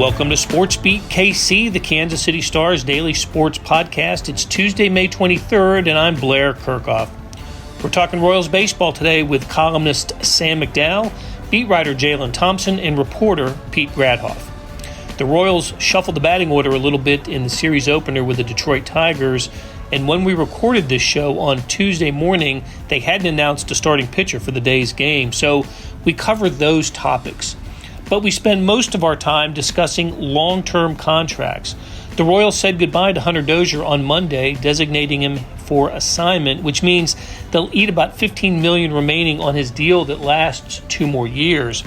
Welcome to SportsBeat KC, the Kansas City Star's daily sports podcast. It's Tuesday, May 23rd, and I'm Blair Kirchhoff. We're talking Royals baseball today with columnist Sam McDowell, beat writer Jaylon Thompson, and reporter Pete Grathoff. The Royals shuffled the batting order a little bit in the series opener with the Detroit Tigers, and when we recorded this show on Tuesday morning, they hadn't announced a starting pitcher for the day's game, so we covered those topics. But we spend most of our time discussing long-term contracts. The Royals said goodbye to Hunter Dozier on Monday, designating him for assignment, which means they'll eat about $15 million remaining on his deal that lasts 2 more years.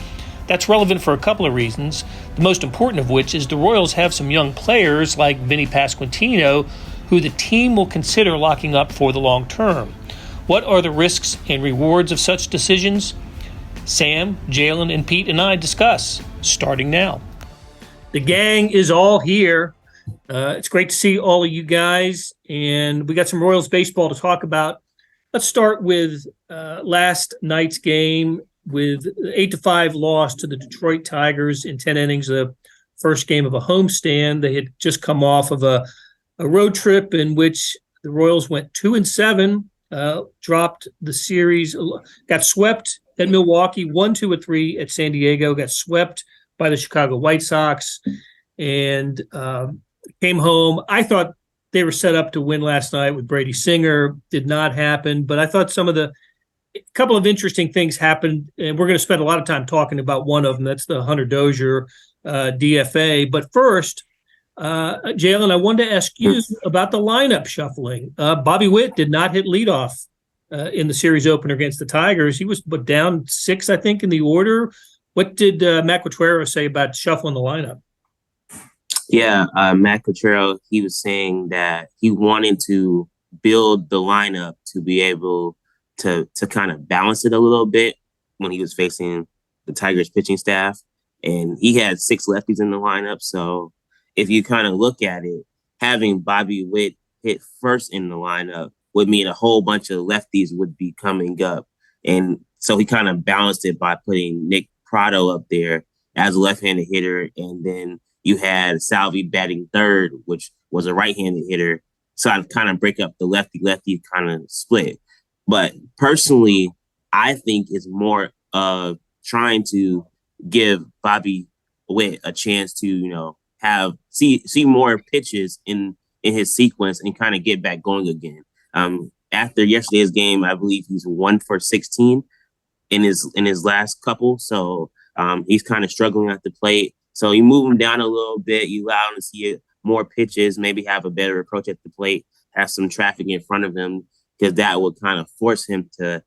That's relevant for a couple of reasons, the most important of which is the Royals have some young players like Vinnie Pasquantino who the team will consider locking up for the long term. What are the risks and rewards of such decisions? Sam, Jaylon, and Pete and I discuss, starting now. The gang is all here. It's great to see all of you guys, and we got some Royals baseball to talk about. Let's start with last night's game with 8-5 loss to the Detroit Tigers in 10 innings, the first game of a homestand. They had just come off of a road trip in which the Royals went 2-7, dropped the series, got swept at Milwaukee, 1-2-3 at San Diego, got swept by the Chicago White Sox, and came home. I thought they were set up to win last night with Brady Singer. Did not happen, but I thought a couple of interesting things happened, and we're going to spend a lot of time talking about one of them. That's the Hunter Dozier DFA. But first, Jaylon, I wanted to ask you about the lineup shuffling. Bobby Witt did not hit leadoff in the series opener against the Tigers. He was down 6, I think, in the order. What did Matt Quatrero say about shuffling the lineup? Yeah, Matt Quatrero, he was saying that he wanted to build the lineup to be able to kind of balance it a little bit when he was facing the Tigers pitching staff. And he had 6 lefties in the lineup. So if you kind of look at it, having Bobby Witt hit first in the lineup would mean a whole bunch of lefties would be coming up. And so he kind of balanced it by putting Nick Pratto up there as a left-handed hitter. And then you had Salvi batting third, which was a right-handed hitter. So I'd kind of break up the lefty-lefty kind of split. But personally, I think it's more of trying to give Bobby Witt a chance to, see more pitches in his sequence and kind of get back going again. After yesterday's game, I believe he's 1 for 16 in his last couple. So he's kind of struggling at the plate. So you move him down a little bit, you allow him to see more pitches, maybe have a better approach at the plate, have some traffic in front of him, because that would kind of force him to,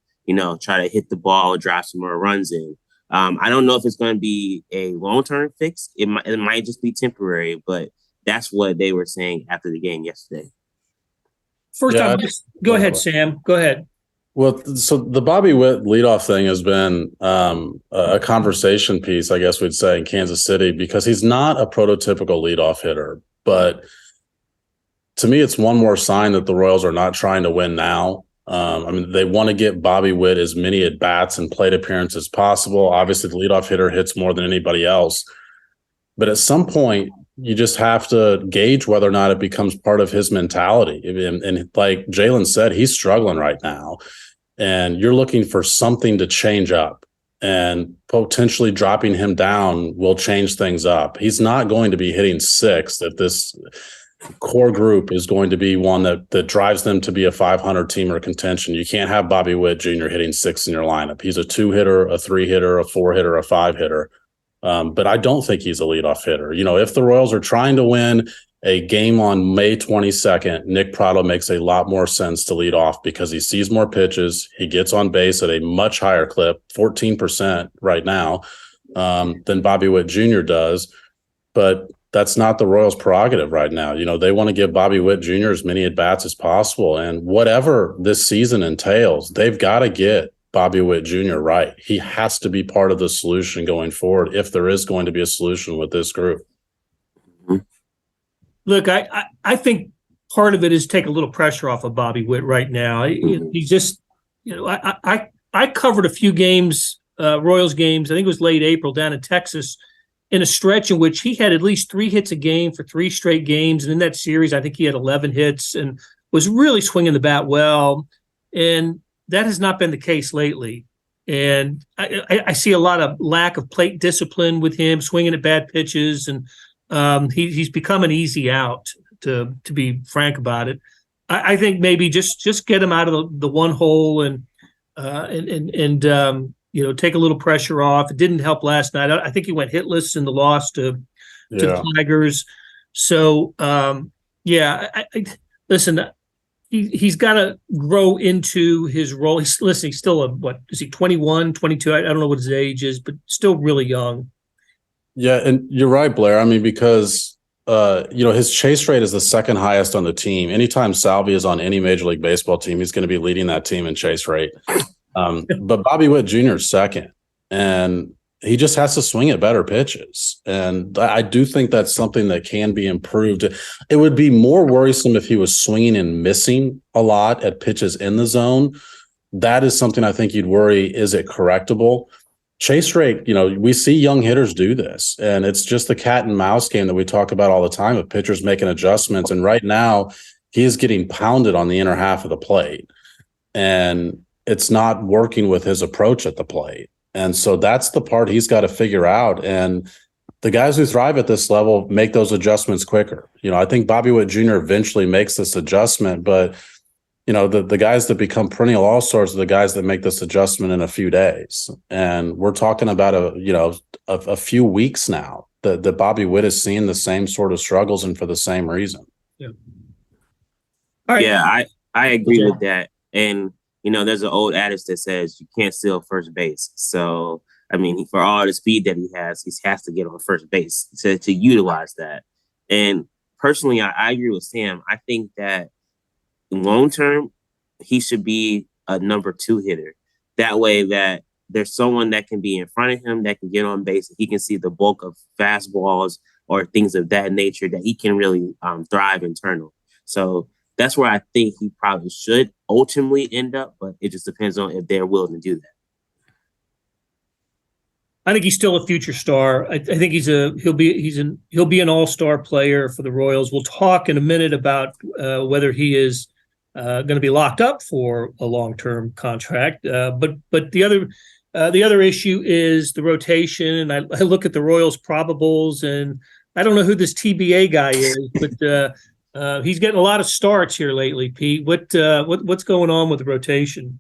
try to hit the ball, drive some more runs in. I don't know if it's going to be a long-term fix. It might just be temporary, but that's what they were saying after the game yesterday. First time, go ahead, Sam. Go ahead. Well, so the Bobby Witt leadoff thing has been a conversation piece, I guess we'd say, in Kansas City, because he's not a prototypical leadoff hitter. But to me, it's one more sign that the Royals are not trying to win now. They want to get Bobby Witt as many at-bats and plate appearances as possible. Obviously, the leadoff hitter hits more than anybody else. But at some point, you just have to gauge whether or not it becomes part of his mentality. And like Jaylon said, he's struggling right now. And you're looking for something to change up. And potentially dropping him down will change things up. He's not going to be hitting 6th if this core group is going to be one that drives them to be a 500 team or contention. You can't have Bobby Witt Jr. hitting 6th in your lineup. He's a 2-hitter, a 3-hitter, a 4-hitter, a 5-hitter. But I don't think he's a leadoff hitter. If the Royals are trying to win a game on May 22nd, Nick Pratto makes a lot more sense to lead off because he sees more pitches. He gets on base at a much higher clip, 14% right now, than Bobby Witt Jr. does. But that's not the Royals' prerogative right now. They want to give Bobby Witt Jr. as many at-bats as possible. And whatever this season entails, they've got to get Bobby Witt Jr. right. He has to be part of the solution going forward if there is going to be a solution with this group. Look, I think part of it is take a little pressure off of Bobby Witt right now. He's just, I covered a few games, Royals games, I think it was late April down in Texas, in a stretch in which he had at least 3 hits a game for 3 straight games. And in that series, I think he had 11 hits and was really swinging the bat well. And that has not been the case lately. And I see a lot of lack of plate discipline with him, swinging at bad pitches. And he's become an easy out, to be frank about it. I think maybe just get him out of the one hole and take a little pressure off. It didn't help last night. I think he went hitless in the loss to the Tigers. So listen, he's got to grow into his role. He's still what is he, 21, 22? I don't know what his age is, but still really young. Yeah, and you're right, Blair. I mean, because his chase rate is the second highest on the team. Anytime Salvi is on any Major League Baseball team, he's going to be leading that team in chase rate. But Bobby Witt Jr. is second, and he just has to swing at better pitches. And I do think that's something that can be improved. It would be more worrisome if he was swinging and missing a lot at pitches in the zone. That is something I think you'd worry. Is it correctable? Chase rate, we see young hitters do this, and it's just the cat and mouse game that we talk about all the time of pitchers making adjustments. And right now he is getting pounded on the inner half of the plate, and it's not working with his approach at the plate. And so that's the part he's got to figure out. And the guys who thrive at this level make those adjustments quicker. I think Bobby Witt Jr. eventually makes this adjustment, but the guys that become perennial all-stars are the guys that make this adjustment in a few days. And we're talking about a few weeks now that Bobby Witt is seeing the same sort of struggles, and for the same reason. Yeah. All right. Yeah, I agree with that. And there's an old adage that says you can't steal first base. So, I mean, for all the speed that he has to get on first base to utilize that. And personally, I agree with Sam. I think that long term, he should be a number 2 hitter. That way that there's someone that can be in front of him that can get on base. And he can see the bulk of fastballs or things of that nature that he can really thrive internal. So that's where I think he probably should ultimately end up, but it just depends on if they're willing to do that. I think he's still a future star. I think he'll be an all-star player for the Royals. We'll talk in a minute about whether he is going to be locked up for a long-term contract. But the other issue is the rotation. And I look at the Royals probables, and I don't know who this TBA guy is, but he's getting a lot of starts here lately. Pete, what's going on with the rotation?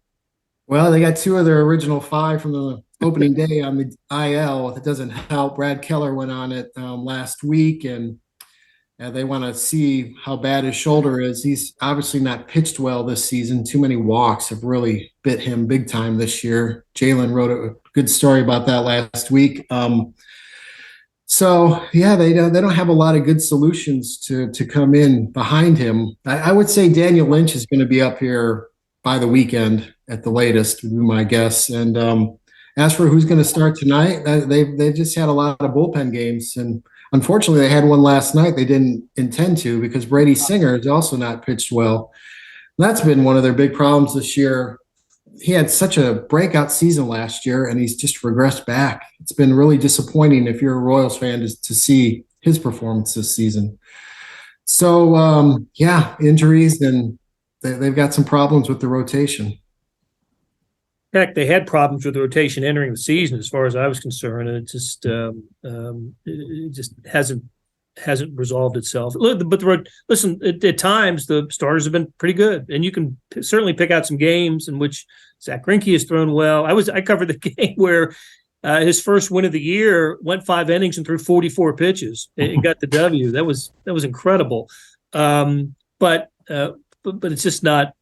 Well, they got 2 of their original 5 from the opening day on the IL. If it doesn't help, Brad Keller went on it last week, and they want to see how bad his shoulder is. He's obviously not pitched well this season. Too many walks have really bit him big time this year. Jaylon wrote a good story about that last week. So yeah, they don't have a lot of good solutions to come in behind him. I would say Daniel Lynch is going to be up here by the weekend at the latest, would be my guess. And as for who's going to start tonight, they've just had a lot of bullpen games, and unfortunately, they had one last night they didn't intend to, because Brady Singer has also not pitched well. That's been one of their big problems this year. He had such a breakout season last year, and he's just regressed back. It's been really disappointing if you're a Royals fan to see his performance this season. So, injuries, and they've got some problems with the rotation. Heck, they had problems with the rotation entering the season, as far as I was concerned, and it just hasn't resolved itself. But listen, at times the starters have been pretty good, and you can certainly pick out some games in which Zach Greinke has thrown well. I covered the game where his first win of the year, went 5 innings and threw 44 pitches and got the W. That was incredible. But it's just not.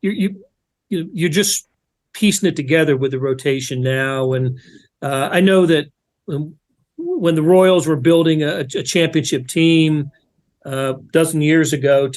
You're just piecing it together with the rotation now. And I know that when the Royals were building a championship team 10 years ago,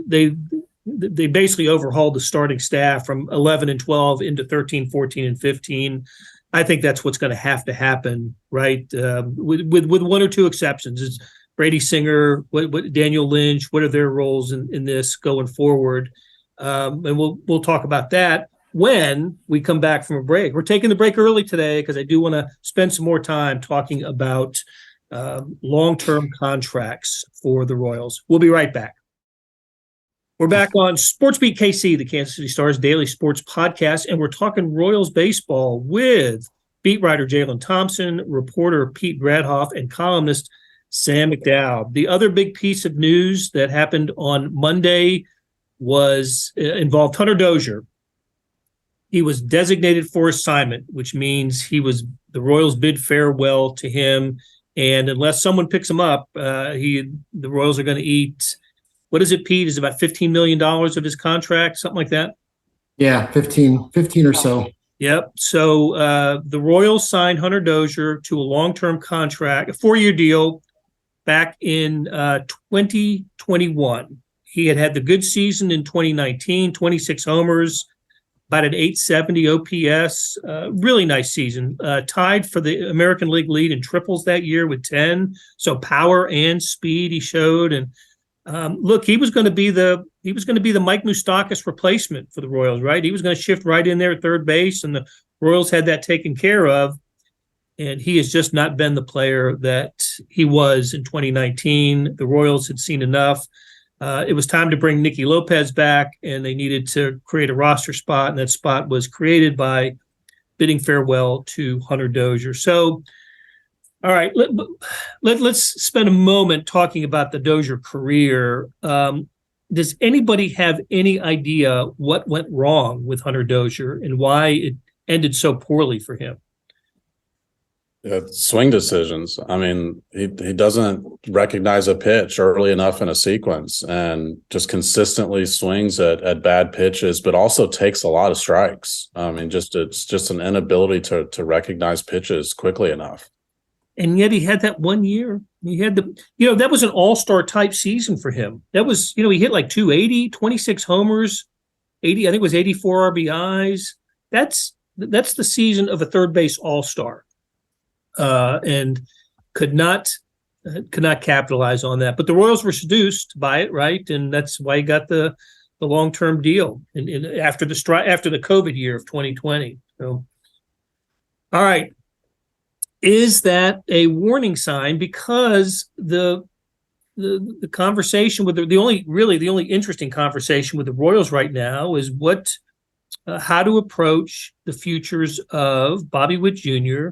they basically overhauled the starting staff from 11 and 12 into 13, 14, and 15. I think that's what's going to have to happen, right? With 1 or 2 exceptions. It's Brady Singer, what Daniel Lynch, what are their roles in this going forward? And we'll talk about that. when we come back from a break. We're taking the break early today because I do want to spend some more time talking about long-term contracts for the Royals. We'll be right back. We're back on SportsBeat KC, the Kansas City Stars daily sports podcast, and we're talking Royals baseball with beat writer Jaylon Thompson, reporter Pete Grathoff, and columnist Sam McDowell. The other big piece of news that happened on Monday was involved Hunter Dozier. He was designated for assignment, which means the Royals bid farewell to him, and unless someone picks him up, the Royals are going to eat. What is it, Pete? Is it about $15 million of his contract, something like that? Yeah, 15 or so. Yep. So the Royals signed Hunter Dozier to a long-term contract, a 4-year deal, back in 2021. He had the good season in 2019, 26 homers, about an 870 OPS, really nice season. Tied for the American League lead in triples that year with 10. So power and speed he showed, and look, he was going to be the Mike Moustakas replacement for the Royals, right? He was going to shift right in there at third base, and the Royals had that taken care of. And he has just not been the player that he was in 2019. The Royals had seen enough. It was time to bring Nicky Lopez back, and they needed to create a roster spot, and that spot was created by bidding farewell to Hunter Dozier. So, all right, let's spend a moment talking about the Dozier career. Does anybody have any idea what went wrong with Hunter Dozier and why it ended so poorly for him? Swing decisions. I mean, he doesn't recognize a pitch early enough in a sequence and just consistently swings at bad pitches, but also takes a lot of strikes. I mean, it's just an inability to recognize pitches quickly enough. And yet he had that 1 year. He had that was an all-star type season for him. That was, he hit like 280, 26 homers, 80, I think it was 84 RBIs. That's the season of a third base all-star. And could not capitalize on that. But the Royals were seduced by it, right? And that's why he got the long-term deal after the COVID year of 2020. So, all right. Is that a warning sign? Because the conversation with the only interesting conversation with the Royals right now is how to approach the futures of Bobby Witt Jr.,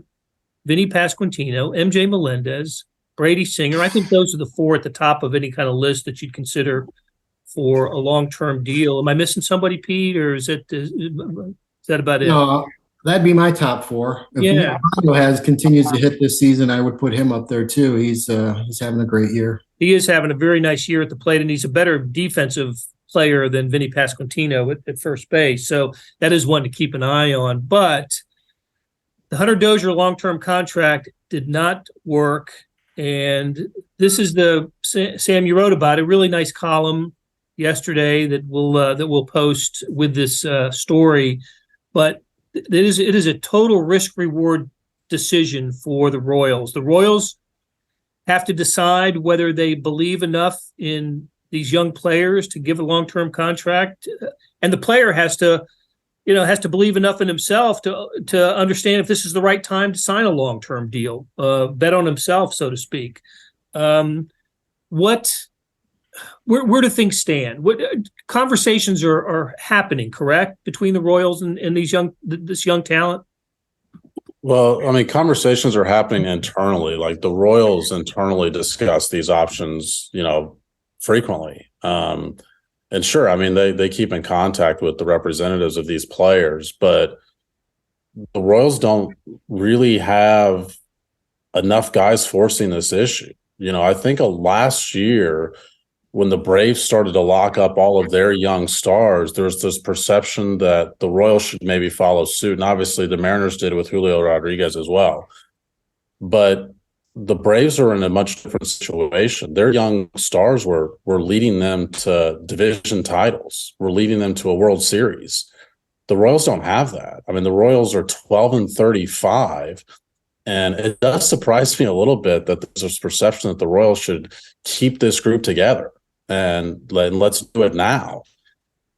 Vinnie Pasquantino, MJ Melendez, Brady Singer. I think those are the four at the top of any kind of list that you'd consider for a long-term deal. Am I missing somebody, Pete, or is that about it? No, that'd be my top four. If Mario continues to hit this season, I would put him up there too. He's having a great year. He is having a very nice year at the plate, and he's a better defensive player than Vinnie Pasquantino at first base. So that is one to keep an eye on. But the Hunter Dozier long-term contract did not work, and this is Sam, you wrote about a really nice column yesterday that we'll post with this story. But it is a total risk-reward decision for the Royals. The Royals have to decide whether they believe enough in these young players to give a long-term contract, and the player has to believe enough in himself to understand if this is the right time to sign a long-term deal, bet on himself, so to speak. Where do things stand? What conversations are happening, correct, between the Royals and this young talent? Well, I mean, conversations are happening internally. Like the Royals internally discuss these options, frequently. And sure, I mean, they keep in contact with the representatives of these players, but the Royals don't really have enough guys forcing this issue. I think last year when the Braves started to lock up all of their young stars, there was this perception that the Royals should maybe follow suit. And obviously the Mariners did with Julio Rodriguez as well. But the Braves are in a much different situation. Their young stars were leading them to division titles. We're leading them to a World Series. The Royals don't have that. I mean, the Royals are 12-35, and it does surprise me a little bit that there's this perception that the Royals should keep this group together and let's do it now.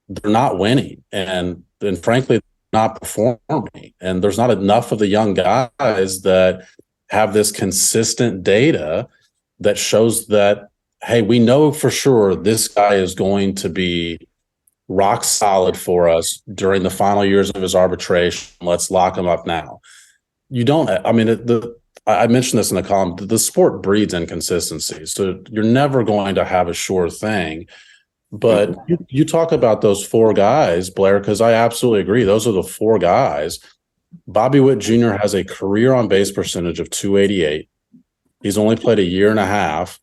They're not winning, and frankly, not performing. And there's not enough of the young guys that have this consistent data that shows that, hey, we know for sure this guy is going to be rock solid for us during the final years of his arbitration. Let's lock him up now. You don't, I mean, I mentioned this in the column, the sport breeds inconsistency. So you're never going to have a sure thing. But you talk about those four guys, Blair, because I absolutely agree. Those are the four guys. Bobby Witt Jr. has a career on base percentage of 288. He's only played a year and a half.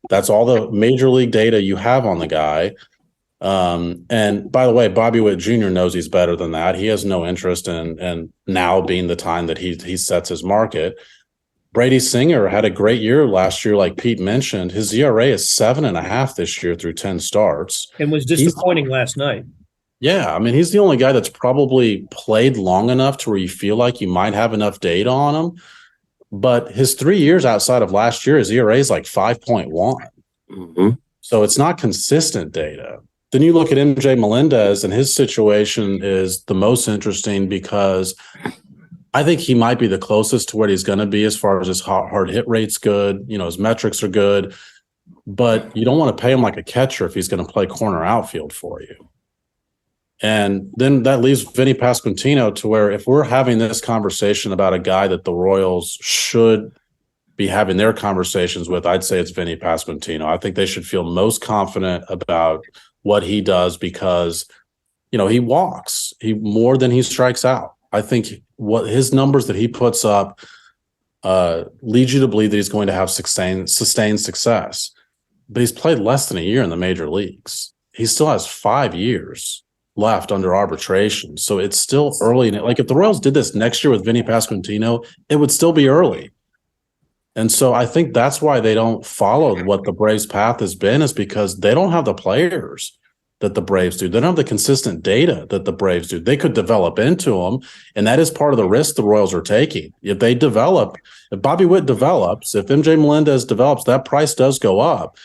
That's all the major league data you have on the guy. And by the way, Bobby Witt Jr. knows he's better than that. He has no interest in now being the time that he sets his market. Brady Singer had a great year last year, like Pete mentioned. His ERA is 7.5 this year through 10 starts. And was disappointing last night. Yeah, I mean, he's the only guy that's probably played long enough to where you feel like you might have enough data on him. But his 3 years outside of last year, his ERA is like 5.1. Mm-hmm. So it's not consistent data. Then you look at MJ Melendez, and his situation is the most interesting because I think he might be the closest to what he's going to be as far as his hard hit rate's good. You know, his metrics are good, but you don't want to pay him like a catcher if he's going to play corner outfield for you. And then that leaves Vinnie Pasquantino to where if we're having this conversation about a guy that the Royals should be having their conversations with, I'd say it's Vinnie Pasquantino. I think they should feel most confident about what he does because, you know, he walks more than he strikes out. I think what his numbers that he puts up lead you to believe that he's going to have sustained success. But he's played less than a year in the major leagues. He still has 5 years left under arbitration. So it's still early. Like if the Royals did this next year with Vinnie Pasquantino, it would still be early. And so I think that's why they don't follow what the Braves' path has been, is because they don't have the players that the Braves do. They don't have the consistent data that the Braves do. They could develop into them, and that is part of the risk the Royals are taking. If they develop, if Bobby Witt develops, if MJ Melendez develops, that price does go up.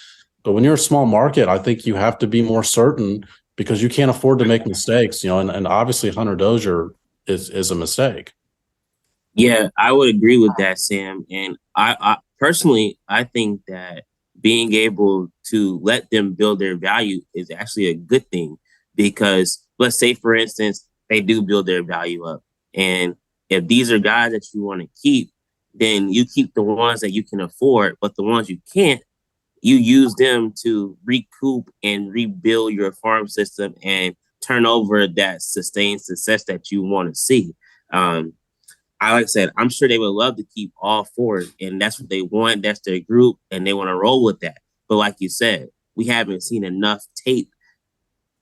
But when you're a small market, I think you have to be more certain because you can't afford to make mistakes, you know, and obviously Hunter Dozier is a mistake. Yeah, I would agree with that, Sam. And I personally, I think that being able to let them build their value is actually a good thing because let's say, for instance, they do build their value up. And if these are guys that you want to keep, then you keep the ones that you can afford, but the ones you can't, you use them to recoup and rebuild your farm system and turn over that sustained success that you want to see. Like I said, I'm sure they would love to keep all four, and that's what they want. That's their group, and they want to roll with that. But like you said, we haven't seen enough tape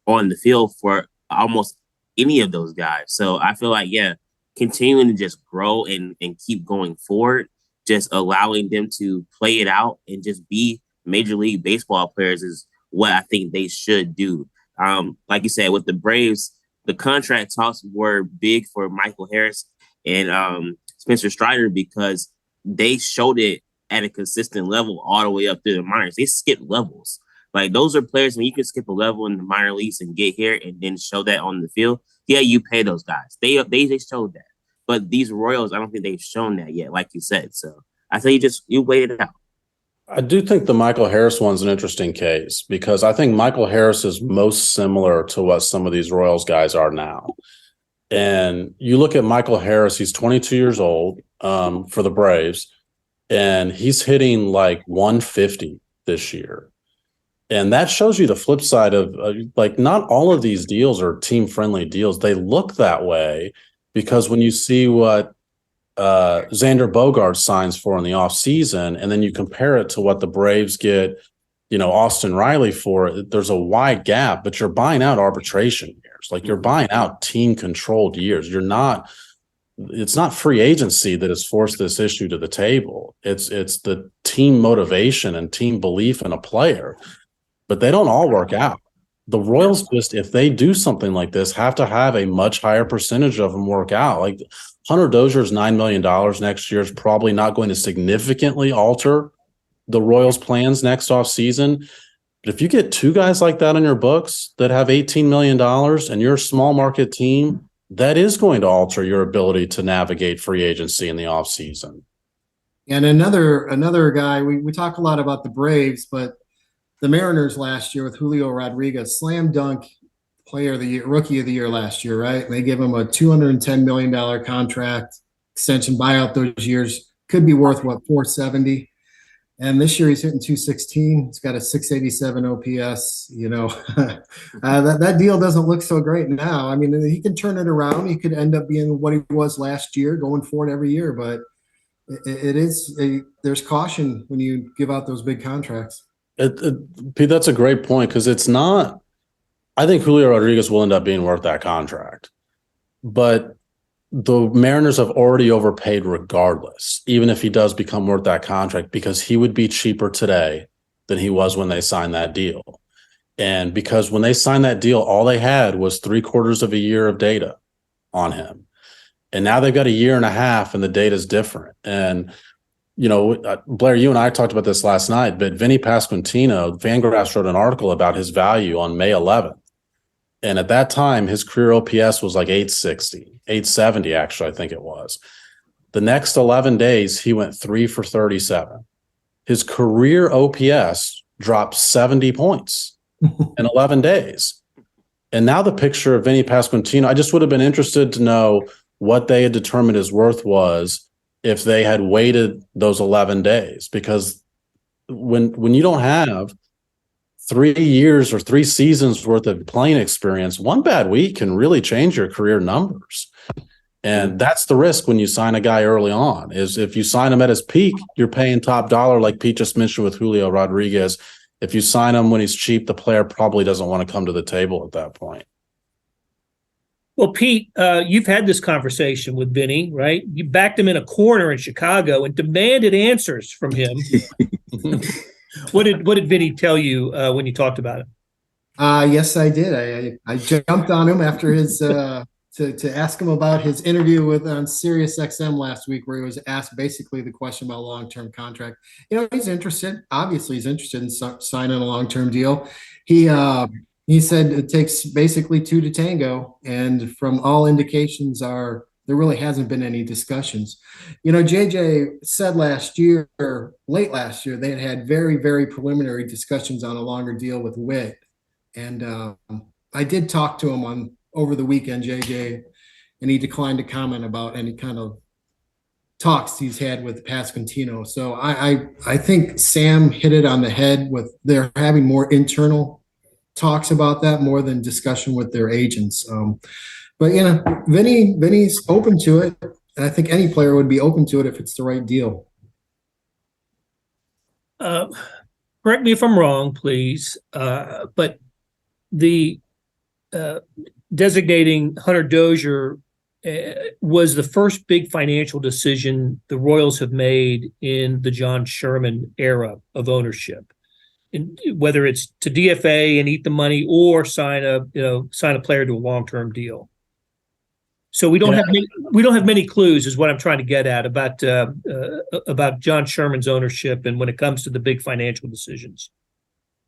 on the field for almost any of those guys. So I feel like, yeah, continuing to just grow and keep going forward, just allowing them to play it out and just be Major League Baseball players is what I think they should do. Like you said, with the Braves, the contract talks were big for Michael Harris and Spencer Strider because they showed it at a consistent level all the way up through the minors. They skipped levels. Like those are players when you can skip a level in the minor leagues and get here and then show that on the field. Yeah, you pay those guys. They showed that. But these Royals, I don't think they've shown that yet, like you said. So I think you wait it out. I do think the Michael Harris one's an interesting case because I think Michael Harris is most similar to what some of these Royals guys are now. And you look at Michael Harris, he's 22 years old for the Braves, and he's hitting like 150 this year. And that shows you the flip side of like not all of these deals are team-friendly deals. They look that way because when you see what Xander Bogaerts signs for in the offseason, and then you compare it to what the Braves get, you know, Austin Riley for, there's a wide gap, but you're buying out arbitration years. Like you're buying out team-controlled years. It's not free agency that has forced this issue to the table. It's the team motivation and team belief in a player. But they don't all work out. The Royals just, if they do something like this, have to have a much higher percentage of them work out. Like Hunter Dozier's $9 million next year is probably not going to significantly alter the Royals' plans next offseason. But if you get two guys like that on your books that have $18 million and you're a small market team that is going to alter your ability to navigate free agency in the offseason. And another guy, we talk a lot about the Braves, but the Mariners last year with Julio Rodriguez, slam dunk player of the year, rookie of the year last year, right? They give him a $210 million contract extension buyout those years. Could be worth what, 470. And this year he's hitting 216. He's got a 687 OPS. That deal doesn't look so great now. I mean, he can turn it around. He could end up being what he was last year, going forward every year. But there's caution when you give out those big contracts. Pete, that's a great point, because it's not. I think Julio Rodriguez will end up being worth that contract, but the Mariners have already overpaid regardless, even if he does become worth that contract, because he would be cheaper today than he was when they signed that deal. And because when they signed that deal, all they had was 3/4 of a year of data on him. And now they've got a year and a half and the data is different. And, Blair, you and I talked about this last night, but Vinnie Pasquantino, Fangraphs wrote an article about his value on May 11th. And at that time, his career OPS was like 860, 870, actually, I think it was. The next 11 days, he went 3 for 37. His career OPS dropped 70 points in 11 days. And now the picture of Vinnie Pasquantino, I just would have been interested to know what they had determined his worth was if they had waited those 11 days. Because when you don't have 3 years or 3 seasons worth of playing experience, one bad week can really change your career numbers. And that's the risk when you sign a guy early on, is if you sign him at his peak, you're paying top dollar, like Pete just mentioned with Julio Rodriguez. If you sign him when he's cheap, the player probably doesn't want to come to the table at that point. Well, Pete, you've had this conversation with Vinny, right? You backed him in a corner in Chicago and demanded answers from him. What did Vinny tell you when you talked about it? Yes, I did. I jumped on him after his to ask him about his interview on Sirius XM last week, where he was asked basically the question about long-term contract. He's interested. Obviously, he's interested in signing a long-term deal. He said it takes basically 2 to tango, and from all indications there really hasn't been any discussions. JJ said late last year, they had very, very preliminary discussions on a longer deal with Witt. And I did talk to him over the weekend, JJ, and he declined to comment about any kind of talks he's had with Pasquantino. So I think Sam hit it on the head with they're having more internal talks about that more than discussion with their agents. But Vinny's open to it, and I think any player would be open to it if it's the right deal. Correct me if I'm wrong, please. But the designating Hunter Dozier was the first big financial decision the Royals have made in the John Sherman era of ownership. And whether it's to DFA and eat the money or sign a player to a long-term deal. So we don't have many clues, is what I'm trying to get at about John Sherman's ownership and when it comes to the big financial decisions.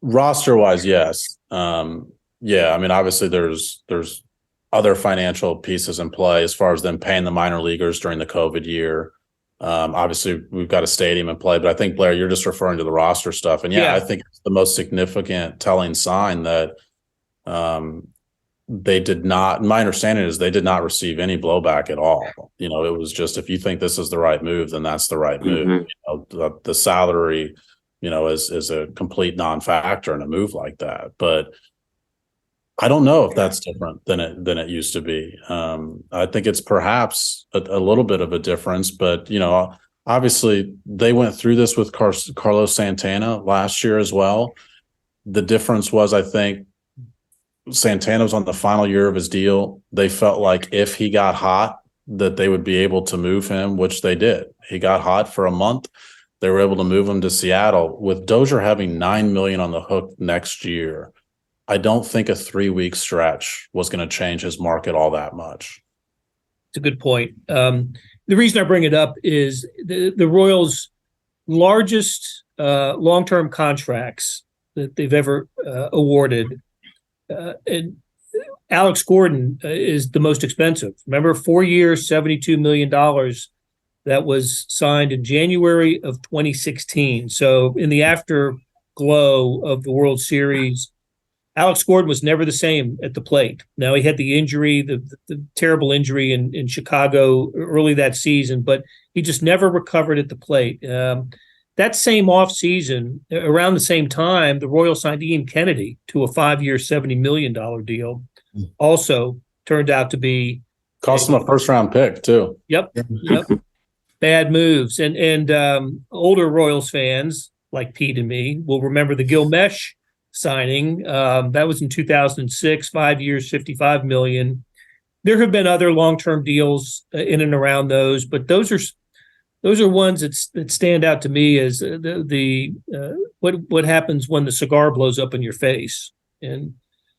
Roster-wise, yes. Obviously there's other financial pieces in play as far as them paying the minor leaguers during the COVID year. Obviously we've got a stadium in play, but I think, Blair, you're just referring to the roster stuff. And I think it's the most significant telling sign that they did not, my understanding is they did not receive any blowback at all. It was just, if you think this is the right move, then that's the right move. The salary, is a complete non-factor in a move like that. But I don't know if that's different than it used to be. I think it's perhaps a little bit of a difference, but obviously they went through this with Carlos Santana last year as well. The difference was, I think, Santana was on the final year of his deal. They felt like if he got hot, that they would be able to move him, which they did. He got hot for a month. They were able to move him to Seattle. With Dozier having $9 million on the hook next year, I don't think a 3-week stretch was going to change his market all that much. It's a good point. The reason I bring it up is the Royals' largest long-term contracts that they've ever awarded. And Alex Gordon is the most expensive. Remember, 4 years, $72 million that was signed in January of 2016. So in the afterglow of the World Series, Alex Gordon was never the same at the plate. Now, he had the injury, the terrible injury in Chicago early that season, but he just never recovered at the plate. That same offseason, around the same time, the Royals signed Ian Kennedy to a 5-year, $70 million deal. Also turned out to be cost him a first-round pick too. Yep. Bad moves. And older Royals fans like Pete and me will remember the Gil Mesh signing. That was in 2006, 5 years, $55 million. There have been other long-term deals in and around those, but those are ones that stand out to me as what happens when the cigar blows up in your face. And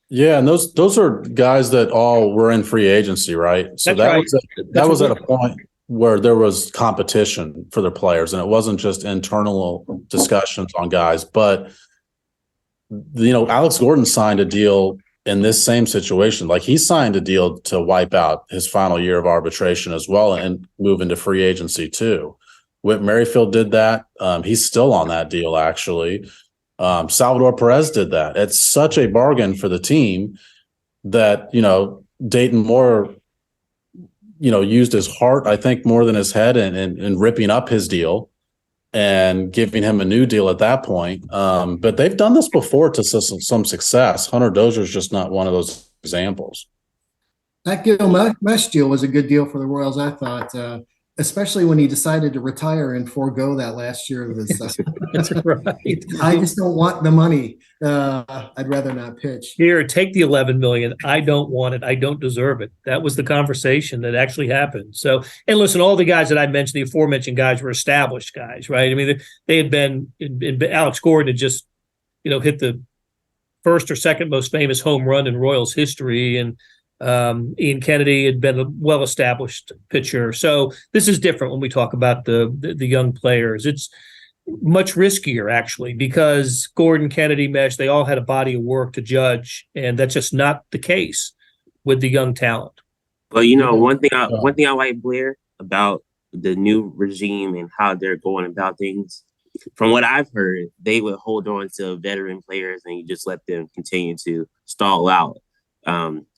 those are guys that all were in free agency, right? So that was at a point where there was competition for their players, and it wasn't just internal discussions on guys, but Alex Gordon signed a deal in this same situation. Like, he signed a deal to wipe out his final year of arbitration as well and move into free agency too. Whit Merrifield did that. He's still on that deal, actually. Salvador Perez did that. It's such a bargain for the team that, Dayton Moore, used his heart, I think, more than his head in ripping up his deal and giving him a new deal at that point. But they've done this before to some success. Hunter Dozier is just not one of those examples. That Gil Mesh deal was a good deal for the Royals, I thought, especially when he decided to retire and forego that last year of his. That's right. I just don't want the money. I'd rather not pitch. Here, take the $11 million. I don't want it. I don't deserve it. That was the conversation that actually happened. So, and listen, all the guys that I mentioned, the aforementioned guys, were established guys, right? I mean, they had been. Alex Gordon had just, hit the first or second most famous home run in Royals history, and Ian Kennedy had been a well-established pitcher. So this is different when we talk about the young players. It's much riskier, actually, because Gordon, Kennedy, Mesh, they all had a body of work to judge, and that's just not the case with the young talent. But one thing I like, Blair, about the new regime and how they're going about things, from what I've heard, they would hold on to veteran players and you just let them continue to stall out.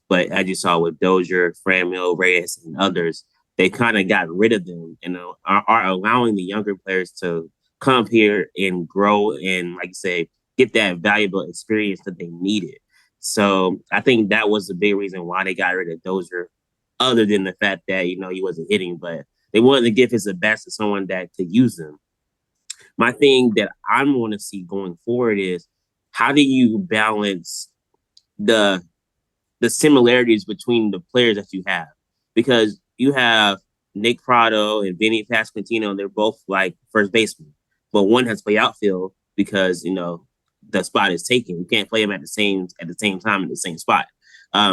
But as you saw with Dozier, Franmil, Reyes, and others, they kind of got rid of them and are allowing the younger players to come here and grow and, like you say, get that valuable experience that they needed. So I think that was the big reason why they got rid of Dozier, other than the fact that, he wasn't hitting, but they wanted to give his at-bats to someone that could use them. My thing that I want to see going forward is, how do you balance the similarities between the players that you have? Because you have Nick Prado and Vinnie Pasquantino, they're both like first basemen, but one has to play outfield because, the spot is taken. You can't play them at the same time in the same spot.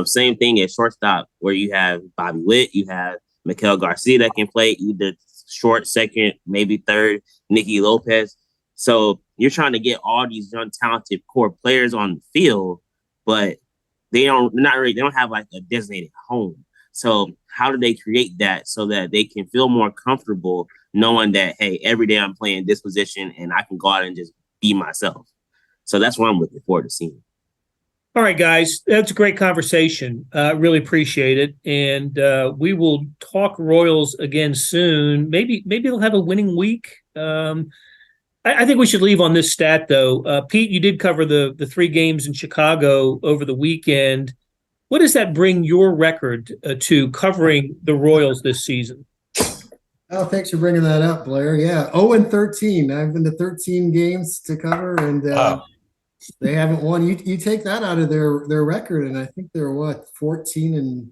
Same thing at shortstop, where you have Bobby Witt, you have Miguel Garcia that can play either short, second, maybe third, Nicky Lopez. So you're trying to get all these young, talented core players on the field, but they don't have like a designated home. So how do they create that so that they can feel more comfortable knowing that, hey, every day I'm playing this position and I can go out and just be myself? So that's what I'm looking forward to seeing. All right, guys, that's a great conversation. Really appreciate it. And we will talk Royals again soon. Maybe they'll have a winning week. I think we should leave on this stat, though. Pete, you did cover the 3 games in Chicago over the weekend. What does that bring your record to covering the Royals this season? Oh, thanks for bringing that up, Blair. Yeah, 0-13. I've been to 13 games to cover, and they haven't won. You take that out of their record, and I think they're 14-21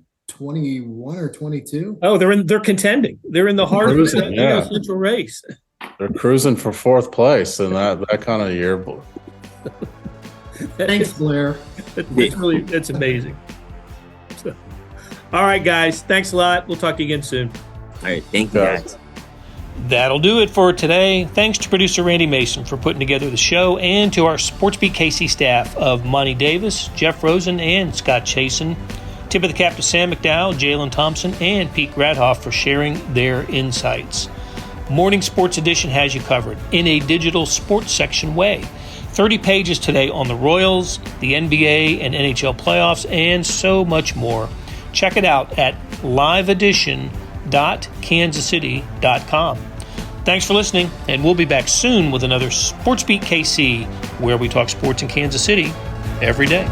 or 22. Oh, they're contending. They're in the heart of the Central race. They're cruising for 4th place in that kind of year. Thanks, Blair. That's amazing. So, all right, guys. Thanks a lot. We'll talk to you again soon. All right. Thank you, guys. That'll do it for today. Thanks to producer Randy Mason for putting together the show, and to our SportsBeat KC staff of Monty Davis, Jeff Rosen, and Scott Chasen. Tip of the cap to Sam McDowell, Jaylon Thompson, and Pete Grathoff for sharing their insights. Morning Sports Edition has you covered in a digital sports section way. 30 pages today on the Royals, the NBA and NHL playoffs, and so much more. Check it out at liveedition.kansascity.com. Thanks for listening, and we'll be back soon with another SportsBeat KC, where we talk sports in Kansas City every day.